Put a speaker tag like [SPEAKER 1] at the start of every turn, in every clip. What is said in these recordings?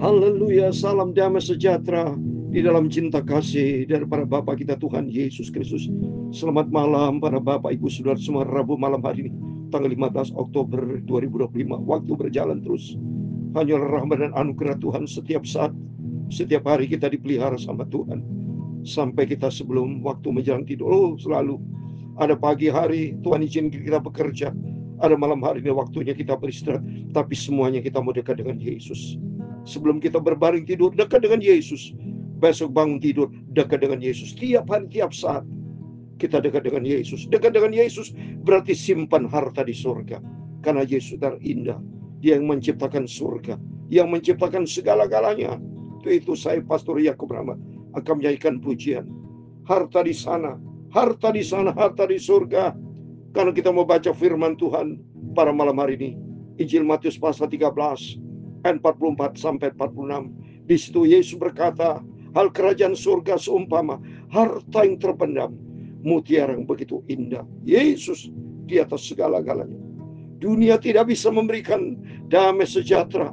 [SPEAKER 1] Haleluya, salam damai sejahtera di dalam cinta kasih daripada Bapa kita Tuhan Yesus Kristus. Selamat malam para Bapak Ibu Saudara semua. Rabu malam hari ini tanggal 15 Oktober 2025. Waktu berjalan terus. Hanyalah rahmat dan anugerah Tuhan setiap saat, setiap hari kita dipelihara sama Tuhan. Sampai kita sebelum waktu menjelang tidur, selalu ada pagi hari Tuhan izinkan kita bekerja, ada malam hari ini waktunya kita beristirahat, tapi semuanya kita mau dekat dengan Yesus. Sebelum kita berbaring tidur, dekat dengan Yesus. Besok bangun tidur, dekat dengan Yesus. Tiap hari, tiap saat kita dekat dengan Yesus. Dekat dengan Yesus berarti simpan harta di surga. Karena Yesus terindah, Dia yang menciptakan surga, yang menciptakan segala-galanya. Itu saya Pastor Yakub Rahmat akan menyanyikan pujian. Harta di sana, harta di sana, harta di surga. Karena kita mau baca firman Tuhan pada malam hari ini. Injil Matius pasal 13 ayat 44 sampai 46. Di situ Yesus berkata, hal kerajaan surga seumpama harta yang terpendam, mutiara yang begitu indah. Yesus di atas segala-galanya. Dunia tidak bisa memberikan damai sejahtera.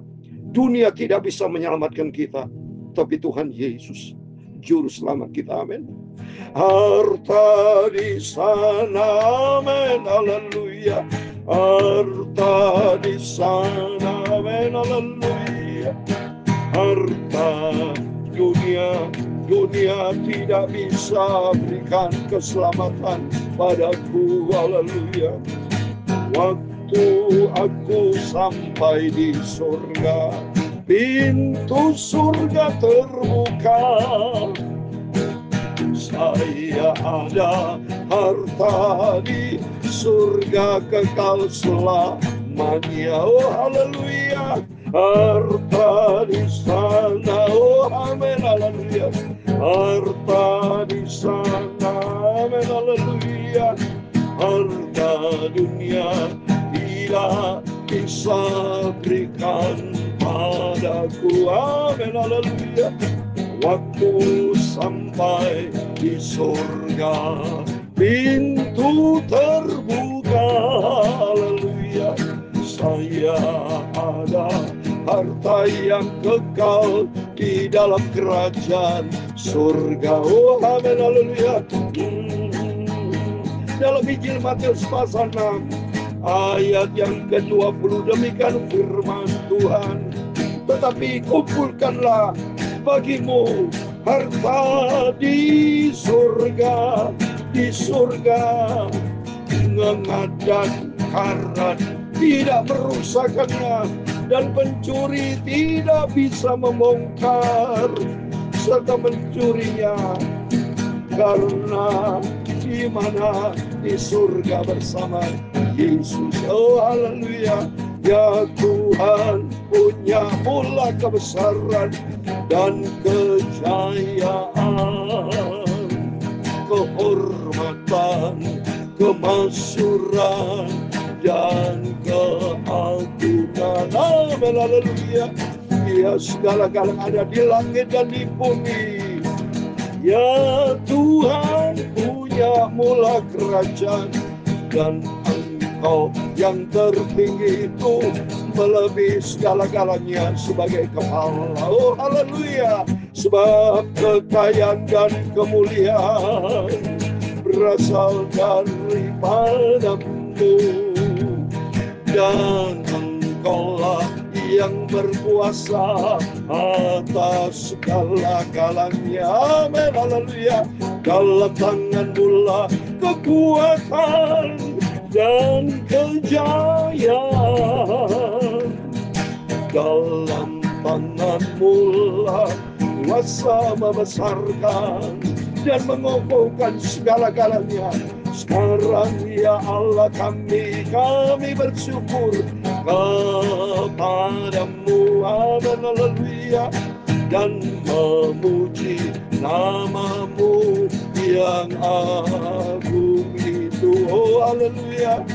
[SPEAKER 1] Dunia tidak bisa menyelamatkan kita. Tapi Tuhan Yesus, Juru Selamat kita. Amin. Harta di sana, amin, haleluya. Harta di sana, amin, haleluya. Harta dunia tidak bisa berikan keselamatan padaku, haleluya. Waktu aku sampai di surga, pintu surga terbuka. Saya ada harta di surga kekal selamanya. Oh haleluya. Harta di sana. Oh amin haleluya. Harta di sana. Amin haleluya. Harta dunia tidak bisa berikan padaku. Amin haleluya. Waktu sampai di surga, pintu terbuka, haleluya. Saya ada harta yang kekal di dalam kerajaan surga. Oh amin haleluya. Dalam Injil Matius pasal 6 ayat yang ke-20 demikian firman Tuhan. Tetapi kumpulkanlah bagimu harta di surga, ngengat dan karat tidak merusakkannya, dan pencuri tidak bisa membongkar serta mencurinya. Karena di mana di surga bersama Yesus. Oh haleluya. Ya Tuhan punya mula kebesaran dan kejayaan, kehormatan, kemasyuran, dan keagungan. Amin haleluya. Ya segala-galanya ada di langit dan di bumi. Ya Tuhan punya mula kerajaan, dan Engkau yang tertinggi itu melebihi segala-galanya sebagai kepala. Oh haleluya. Sebab kekayaan dan kemuliaan berasal daripadamu, dan Engkaulah yang berkuasa atas segala-galanya. Amin haleluya. Dalam tangan-Mu kekuatan dan kejayaan, dalam tangan-Mu kuasa membesarkan dan mengokohkan segala-galanya. Sekarang ya Allah kami bersyukur kepadamu. Amin haleluya. Dan memuji nama-Mu yang agung itu. Oh haleluya.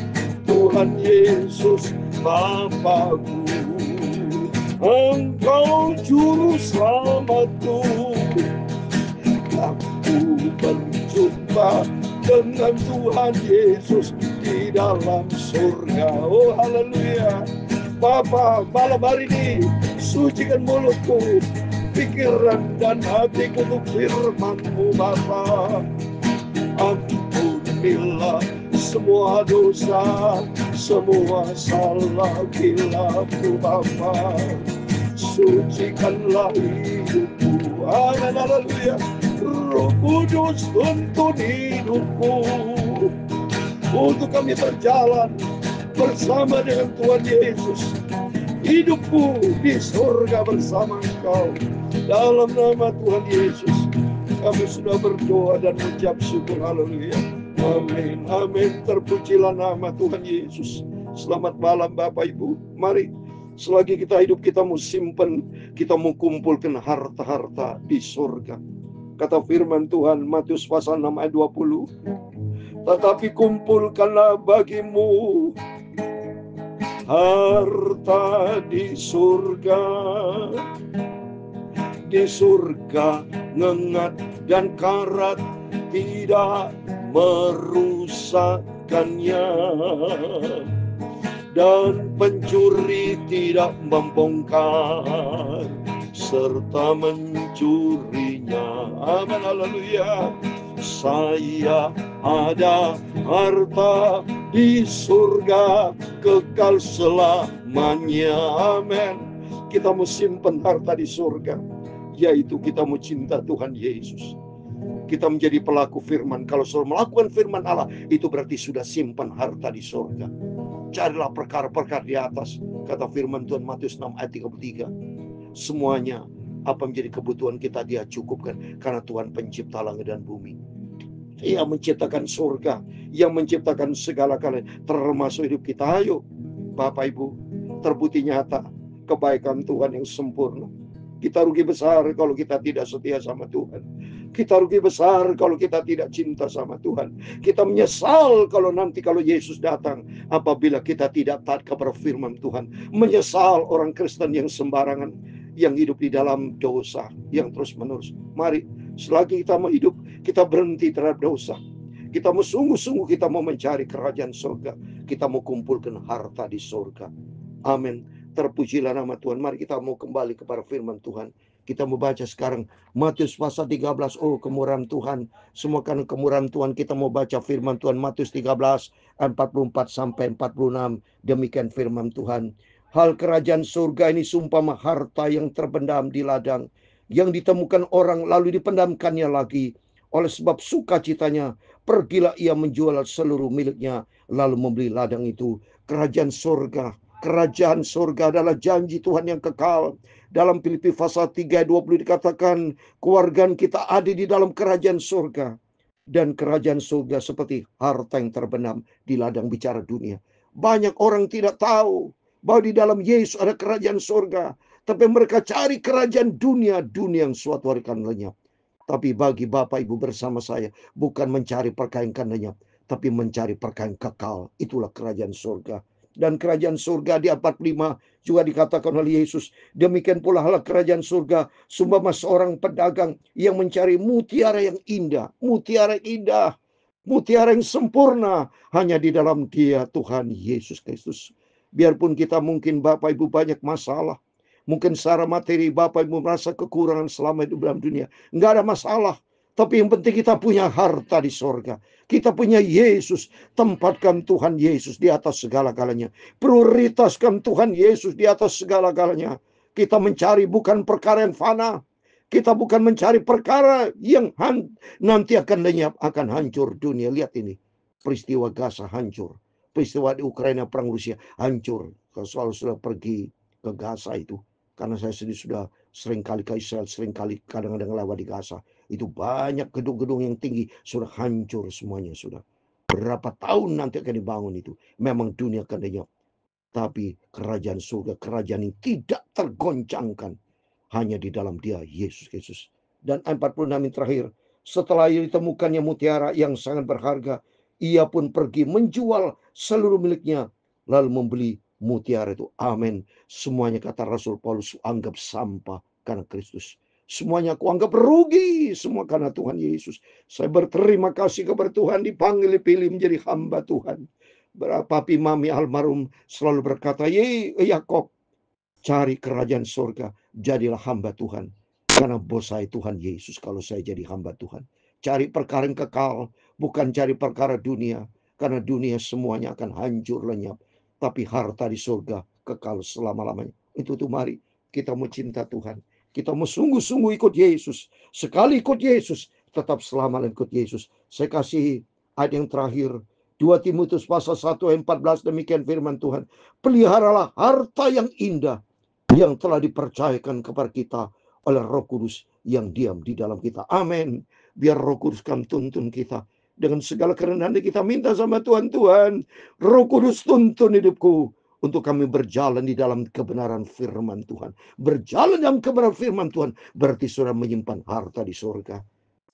[SPEAKER 1] Tuhan Yesus Bapa-Ku, Engkau Juru Selamat-Ku. Aku berjumpa dengan Tuhan Yesus di dalam surga. Oh haleluya. Bapa, malam hari ini sucikan mulutku, pikiran dan hatiku untuk firman-Mu Bapa. Ampunilah semua dosa, semua salah kilaku Bapa. Sucikanlah hidupku. Amin, haleluya. Roh Kudus tuntun hidupku, untuk kami berjalan bersama dengan Tuhan Yesus. Hidupku di surga bersama Engkau. Dalam nama Tuhan Yesus, kami sudah berdoa dan mengucap syukur. Haleluya. Amin. Amin. Terpujilah nama Tuhan Yesus. Selamat malam Bapak Ibu. Mari, selagi kita hidup, kita mau simpen, kita mau kumpulkan harta-harta di surga. Kata firman Tuhan Matius pasal 6 ayat 20. Tetapi kumpulkanlah bagimu harta di surga. Di surga ngengat dan karat tidak merusakkannya, dan pencuri tidak membongkar serta mencurinya. Amin, haleluya. Saya ada harta di surga kekal selamanya. Amin. Kita mau simpan harta di surga, yaitu kita mau cinta Tuhan Yesus. Kita menjadi pelaku firman. Kalau sudah melakukan firman Allah, itu berarti sudah simpan harta di surga. Carilah perkara-perkara di atas. Kata firman Tuhan Matius 6 ayat 33. Semuanya apa menjadi kebutuhan kita Dia cukupkan, karena Tuhan pencipta langit dan bumi. Ia menciptakan surga, yang menciptakan segala kalian, termasuk hidup kita. Ayo Bapak Ibu, terbukti nyata kebaikan Tuhan yang sempurna. Kita rugi besar kalau kita tidak setia sama Tuhan. Kita rugi besar kalau kita tidak cinta sama Tuhan. Kita menyesal kalau nanti kalau Yesus datang, apabila kita tidak taat kepada firman Tuhan. Menyesal orang Kristen yang sembarangan, yang hidup di dalam dosa yang terus menerus. Mari, selagi kita mau hidup, kita berhenti terhadap dosa. Kita mau sungguh-sungguh, kita mau mencari kerajaan surga. Kita mau kumpulkan harta di surga. Amin. Terpujilah nama Tuhan. Mari kita mau kembali kepada firman Tuhan. Kita mau baca sekarang Matius pasal 13. Oh, kemurahan Tuhan. Semua karena kemurahan Tuhan kita mau baca firman Tuhan. Matius 13 ayat 44 sampai 46. Demikian firman Tuhan. Hal kerajaan surga ini sumpama harta yang terpendam di ladang, yang ditemukan orang lalu dipendamkannya lagi. Oleh sebab sukacitanya, pergilah ia menjual seluruh miliknya, lalu membeli ladang itu. Kerajaan surga adalah janji Tuhan yang kekal. Dalam Filipi pasal 3 ayat 20 dikatakan, keluarga kita ada di dalam kerajaan surga. Dan kerajaan surga seperti harta yang terbenam di ladang, bicara dunia. Banyak orang tidak tahu bahwa di dalam Yesus ada kerajaan surga. Tapi mereka cari kerajaan dunia yang suatu hari akan lenyap. Tapi bagi Bapak Ibu bersama saya, bukan mencari perkara yang akan lenyap, tapi mencari perkara yang kekal. Itulah kerajaan surga. Dan kerajaan surga di 45 juga dikatakan oleh Yesus, demikian pula hal kerajaan surga seumpama seorang pedagang yang mencari mutiara yang indah, mutiara yang sempurna hanya di dalam Dia, Tuhan Yesus Kristus. Biarpun kita mungkin Bapak Ibu banyak masalah, mungkin secara materi Bapak Ibu merasa kekurangan selama hidup dalam dunia, enggak ada masalah. Tapi yang penting kita punya harta di surga. Kita punya Yesus. Tempatkan Tuhan Yesus di atas segala-galanya. Prioritaskan Tuhan Yesus di atas segala-galanya. Kita mencari bukan perkara yang fana. Kita bukan mencari perkara yang nanti akan lenyap, akan hancur dunia. Lihat ini. Peristiwa Gaza hancur. Peristiwa di Ukraina, perang Rusia hancur. Kalau selalu sudah pergi ke Gaza itu. Karena saya sendiri sudah sering kali ke Israel, sering kali kadang-kadang lewat di Gaza. Itu banyak gedung-gedung yang tinggi sudah hancur semuanya sudah. Berapa tahun nanti akan dibangun itu. Memang dunia akan lenyap. Tapi kerajaan surga, kerajaan ini tidak tergoncangkan. Hanya di dalam Dia, Yesus Kristus. Dan 46 yang terakhir. Setelah ditemukannya mutiara yang sangat berharga, ia pun pergi menjual seluruh miliknya, lalu membeli mutiara itu. Amin. Semuanya, kata Rasul Paulus, anggap sampah karena Kristus. Semuanya aku anggap rugi, semua karena Tuhan Yesus. Saya berterima kasih kepada Tuhan, dipanggil, dipilih menjadi hamba Tuhan. Papi mami almarhum selalu berkata, Yakob, cari kerajaan surga, jadilah hamba Tuhan. Karena bos saya Tuhan Yesus kalau saya jadi hamba Tuhan. Cari perkara yang kekal, bukan cari perkara dunia. Karena dunia semuanya akan hancur lenyap. Tapi harta di surga kekal selama-lamanya. Itu tuh mari kita mau cinta Tuhan. Kita mau sungguh-sungguh ikut Yesus. Sekali ikut Yesus, tetap selama-lamanya ikut Yesus. Saya kasih ayat yang terakhir. 2 Timotius pasal 1 ayat 14, demikian firman Tuhan. Peliharalah harta yang indah yang telah dipercayakan kepada kita oleh Roh Kudus yang diam di dalam kita. Amin. Biar Roh Kudus kan tuntun kita. Dengan segala kerendahan kita minta sama Tuhan, Tuhan, Roh Kudus tuntun hidupku untuk kami berjalan di dalam kebenaran firman Tuhan. Berjalan dalam kebenaran firman Tuhan berarti sudah menyimpan harta di surga.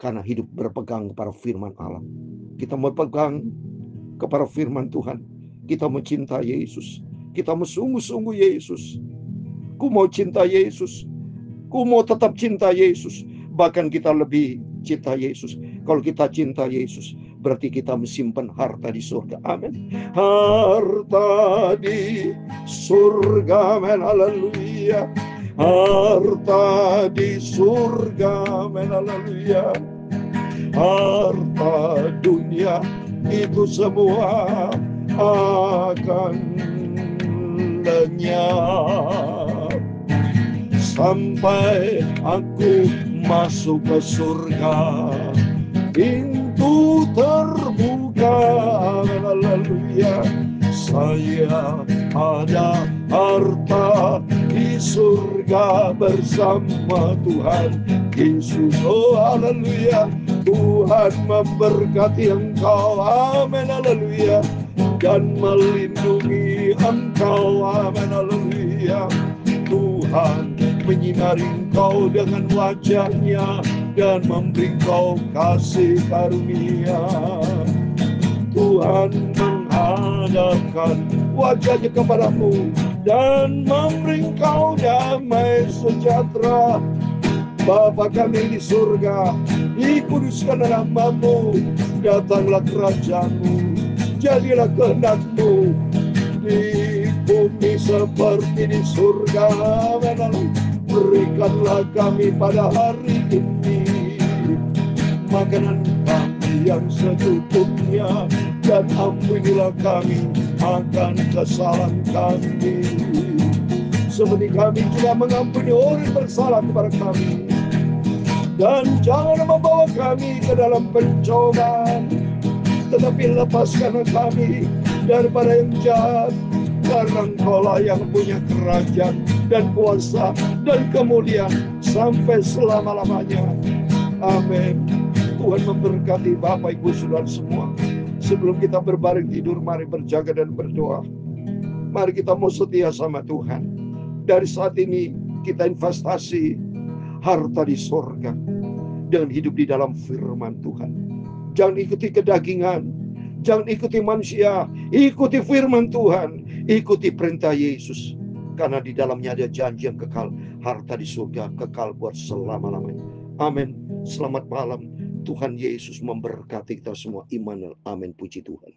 [SPEAKER 1] Karena hidup berpegang kepada firman Allah. Kita mau pegang kepada firman Tuhan. Kita mencintai Yesus. Kita mau sungguh-sungguh Yesus. Ku mau cinta Yesus. Ku mau tetap cinta Yesus. Bahkan kita lebih cinta Yesus. Kalau kita cinta Yesus, berarti kita menyimpan harta di surga. Amin. Harta di surga, amin. Haleluya. Harta di surga, amin. Haleluya. Harta dunia itu semua akan lenyap sampai aku masuk ke surga. Pintu terbuka, haleluya. Saya ada harta di surga bersama Tuhan Yesus. Oh haleluya. Tuhan memberkati engkau, amin, haleluya, dan melindungi engkau, amin, haleluya. Tuhan menyinari engkau dengan wajahnya dan memberi engkau kasih karunia. Tuhan menghadapkan wajahnya kepadamu dan memberi engkau damai sejahtera. Bapa kami di surga, dikuduskan namamu, datanglah kerajaanmu, jadilah kehendak-Mu di bumi seperti di surga. Berikanlah kami pada hari ini makanan kami yang secukupnya, dan ampunilah kami akan kesalahan kami, seperti kami juga mengampuni orang yang bersalah kepada kami. Dan jangan membawa kami ke dalam pencobaan, tetapi lepaskan kami daripada yang jahat. Karena Engkaulah yang punya kerajaan dan kuasa dan kemuliaan sampai selama-lamanya. Amin. Tuhan memberkati Bapak Ibu Saudara semua. Sebelum kita berbaring tidur, mari berjaga dan berdoa. Mari kita mau setia sama Tuhan. Dari saat ini kita investasi harta di sorga dengan hidup di dalam firman Tuhan. Jangan ikuti kedagingan, jangan ikuti manusia, ikuti firman Tuhan, ikuti perintah Yesus. Karena di dalamnya ada janji yang kekal, harta di surga kekal buat selama-lamanya. Amin. Selamat malam. Tuhan Yesus memberkati kita semua. Immanuel. Amin. Puji Tuhan.